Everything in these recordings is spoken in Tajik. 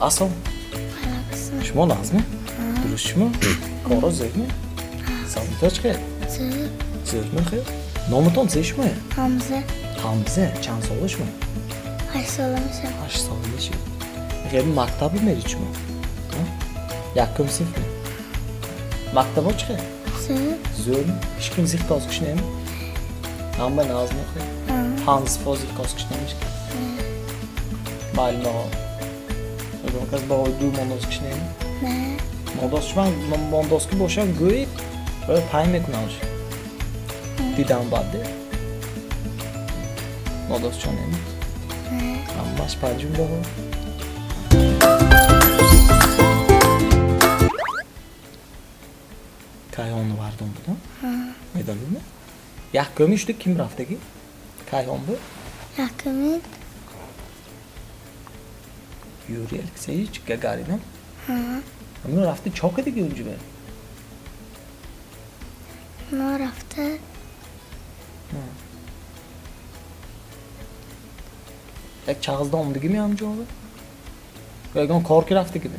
اصلا شما لازمه؟ درست شما؟ کارا زیرمه؟ سلامتاش خیر؟ زیرمه خیر؟ نامتان چه شما؟ حمزه چند ساله شما؟ 8 ساله میشه. 8 ساله میشه. خیر مکتب میری شما؟ یکم صفر. مکتب چه خیر؟ زیرمه؟ هیچ kim sich das geschnitten? Haben wir Nase noch? Hans vor sich das geschnitten. Mal noch. Also kas با دو مانداز geschnitten. نه. مانداز که باشن گویی باید پای میکننش. دیدم بعده. مانداز چونه؟ نه. همش پنجم داره. Kayhan'ı vardı onda. Medalini. Yakkamıştı kim raftaki? Kayhan bu. Yakımın. Yuriyelik seyiç Gagarin'im. Ama rafti çok edik önce ben. ما رفته. Ek çağızda omdu gibi amca oğlu. Vegan korku rafti gibi.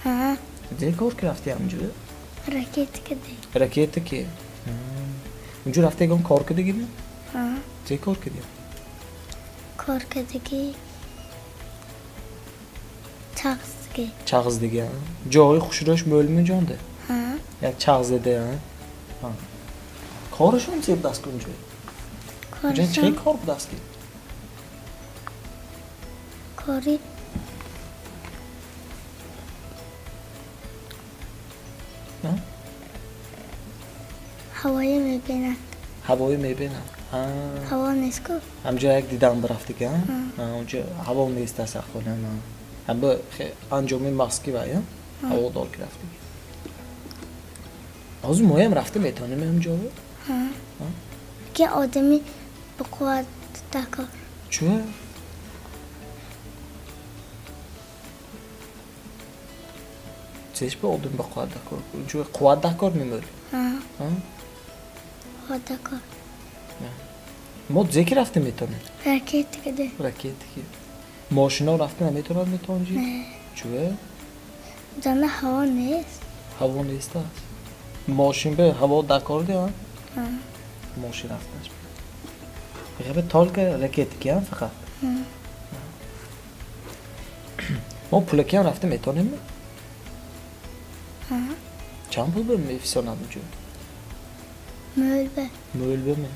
ها Ne korku rafti amca? رکت کدی. Raketi ki. Önce rafti egon korku da gibi. ها Ne korku diyor? کار کدی. چاقسکی. Çağız diye. Joy kuşuraş bölümü candı. ها Ya çağız dedi ya. Ha. Koruşun sep das kuncu. Önce کارشان. çek korku das ki. کاری. Ha? هوایی میبینن. Havayı meybeğine. Ha. هوا نیست کو. Amca ayak didam bıraktık ya. Ha. Önce hava onu istersen koyalım ha. Hem bu ancamın maski var ya. Hava dol kraftik. Az moyam raftim etanım amca o. ها که آدمی به قوت دکار. Çöğe. Seç bir oldum bu kuad dakor. Çöğe kuad dakor mi böyle? ها Ha? قوت دکار. Mod zeki raftim etanım. رکت کدی. Raket ki. Maşına raftim hem etanım etanıcı. نه. Çöğe. جانه هوا نیست. Hava ne ister? Maşin be hava dakor diyor ha. ها Maşin raftim. Peki talk raket ki ha fakat. Ma pulakiyan raftim etanım mı? ها Çam pul bölümü efsane amca. ملبه. Mölbe mi?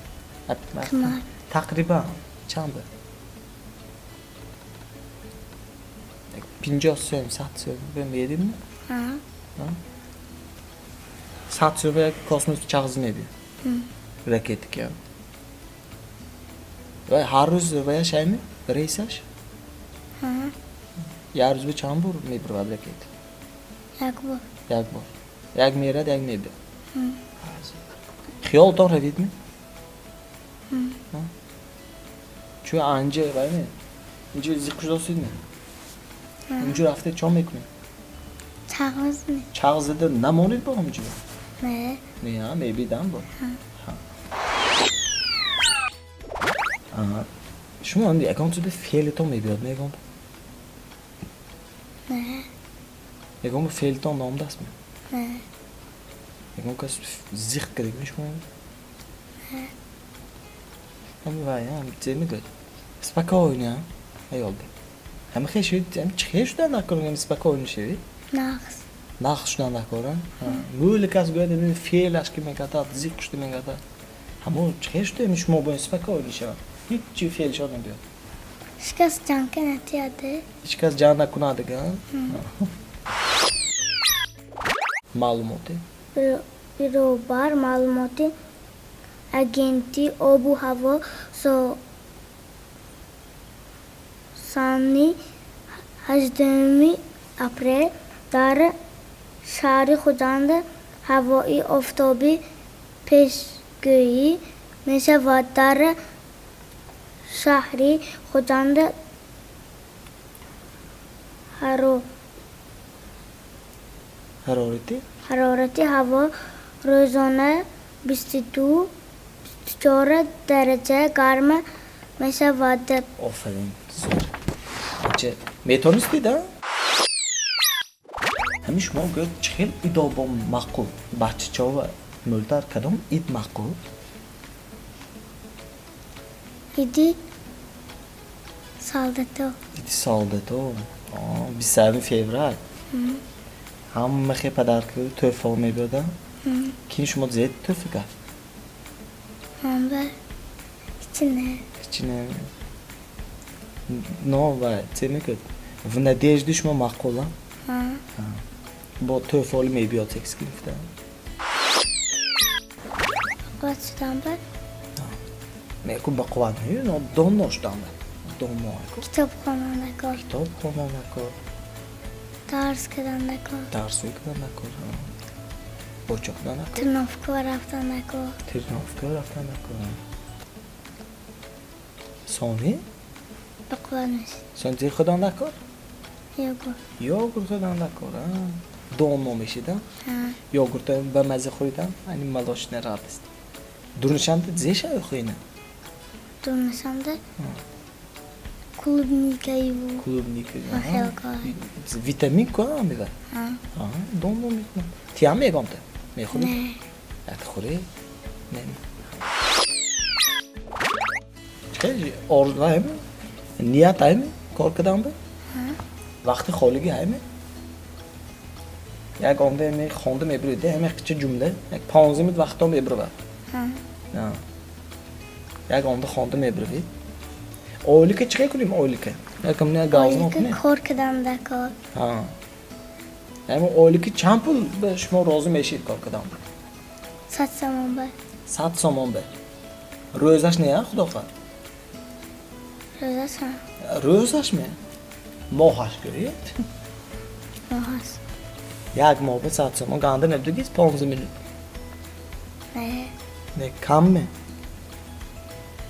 Kımar. Takriben. Çamdı. 50 so'm, 100 so'm. Ben yedim mi? ها 100 so'm ve kosmos çağızın ediyor. Raketik ya. Ve her roz veya şey mi? Reysaş. ها Her roz bir çambur mi bir raket? یک بار. Yak var. Yak mirad, yak neydi? Xiyal tan ravid mi? Çünkü anca var mı? Önce zikkuş olsun mu? Önce rafte çam ekmek. چغز نیست. Çağızda ne monit bu amca? نه. Ne ya? Maybe'den bu. Ha. Şu an jag kan inte fel utom mig bjöd mig om. نه. Jag kommer fel utom dem das med. نه. Jag kommer kas zirka dig مش مهم. Ama var ya, bitirme göt. Spokojnie, ja. Hej oldu. Hem xeşit, hem çıkışdan akıllı hem spokojnie şey. نقص. Naxşdan akıllı. Böyle kas gördüm bir fel aşkı megata, zirkuştu megata. Ama çıkıştı hem şu mobil spokojnie şey. Hiç fel şey olmuyor. شکست جان که نتیاده. Hiç kas can akunadı ha. Malumatı. بیروبار معلوماتی اگنتی آب و هوا سانی 18 اپریل در شهر خودند هوایی آفتابی پیشگویی می شود. در شهری خودند Harareti. حرارت هوا روزانه 22-24 درجه گرم می شود. Aferin. Metonist değil ha? همین شما گفت چهل ایدا با مقول بچه و مولدار کدام اید مقول ایدی سالدتو ایدی سالده تو 27 فevral همه خیلی پدر که توفه ها میبودن که شما زیاد توفه کرد من به içine içine ne var temik в надежде شما مقوله با توفه میبیاد تکس گرفته Kaçtan ben میکن با قوانه نه دانشتم دانمایکو kitapxonada kal, کتاب خونه نکن ders gedanda kal, درس کردن نکن بچه‌ها نکن tırnafka raftan kal. ترنافکا رفتن نکن سانی Baklanış. سانی زیر خدا نکن Yok. یوگورت خدا نکن دانما میشیدم Ha. یوگورت به مزه خوریدم این ملاش نرابست دونشان زیش خونه Durmasam da klubnikayı bu. klubnik Ахелка. ویتامین کو میده Ha. دانما میکنم تیام میگم ته میخوری Ne? ات خوری نه خیلی آرزویم نیتایم کار کردم به وقتی خالگی همی یک آنده می خونده میبریده همی چه جمله یک 15 minut وقتا میبره Ha. نه یک آنده خونده میبرید اولی که چه کنیم اولی که یکم نه گازم Oyka کنیم korkudan kal. ها یعنی اولی که چند پول به شما راضی میشید کار کردم Saçsamam ben. 100 سومان به روزش نه خدا خواهد Rızasan. روزش می ماهش گرید Mahas. یک ماه به 100 سومان گانده نبدگیز 15 minut Ne? نه کم می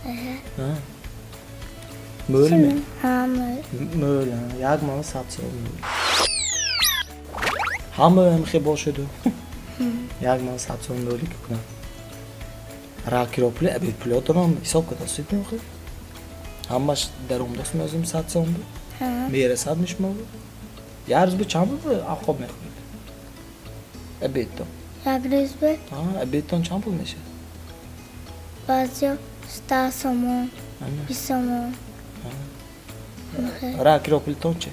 Ne? مول می Ha mı? مول یک ماه 100 سومان همه هم خیلی باشه دو یک ماه 100 سومان مولی که کنم راکی رو پلی ابید پلی دارم حساب کده سید میخواه همش در عمدست میازم 100 سومان بود Ha. میرسد میشمه بود یه روز به چند بود آخاب میخوید ابیدتان Yagriz be. ابیدتان چند پول میشه Bazı sta somon. همه Bir somon. راکی رو پلی تان چه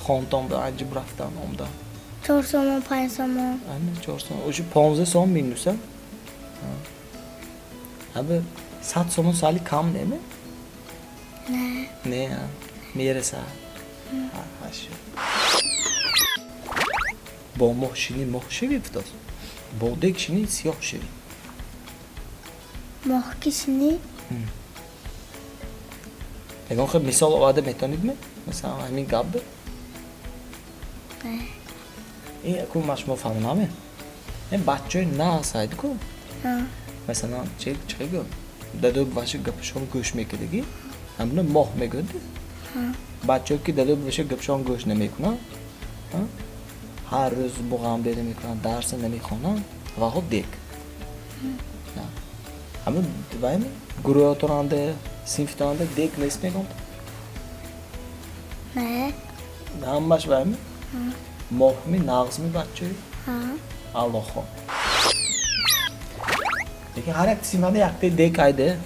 خانتان به عجب رفتن عمدان Çor somon, pay somon. همه 4 سومان اوشی 15 سومان مینوسن همه 100 سومان سالی کم نیمه Ne? نه میرسد هاشو با ماشینی ماه شریف داد با دکشینی سیاه شریف Mohkisini اگه خب مثال آورده میتونید می مثلا همین گابه ne? این اکو مشما فهمنامه این بچه نه ساید کو Ha. مثلا چه گو دادو باشه گپشون گوش میکردگی همونه ماه میگرده بچه که دادو باشه گپشون گوش نمیکنن هر روز بغام بری میکنن درس نمیخونن و خود دیک همون بایم گروه تورانده سینف تورانده دیک نیست میگم Ne? همش بایم ماه می ناقص می بچه Ha. Allah خو لیکن هر یک سیمانه یک دیک aydı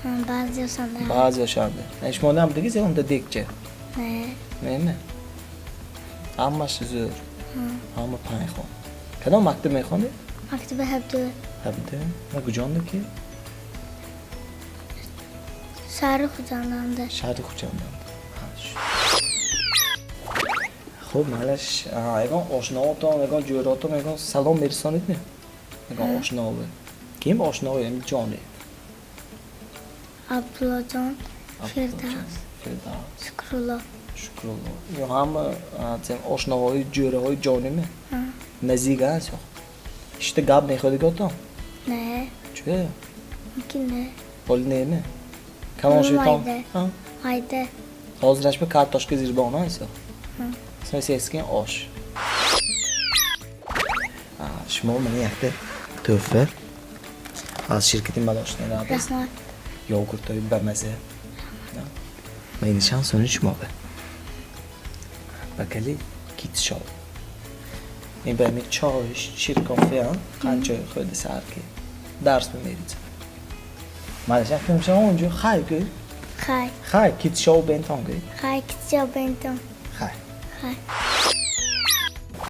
Ha. Bazı sanda. bazı yaşandı. Eşmo ne yaptı ki onda dekçe. Ne? Ne mi? Ama zor. Ama payxon. Kadam maktab میخونی؟ Maktabe hep dur. Habde. Ne kucağında ki? Sarı kucağındandı. شهر kucağında. خب مالش اگه آشناهاتون اگه جوراتون اگه سلام میرسانید نه اگه آشناه کیم آشناه یعنی جانه Abdullah Can. Firdevs. Firdevs Şükrullah. شکرالله یا هم آشناهای جوره های جانی می Ha. نزدیک هست işte گاب میخوادی گفتم Ne? چه Mümkün ne? ولی نه نه کمان شیطان Haydi. Haydi. حاضرش به kartoşka زیربانه هست اسمش اسکین آش شما من یکته توفه از شرکتی ملاش نرابست Resmen. یوگورتای بمزه من شانس اون شما به بکلی کیت شال این به می چایش شیرکافیان قنچه خود سرکی درس بمیرید مالش اکنون میشه اونجا خای گی خای خای کیت شو بنتان گی خای کچا بنتون خای خای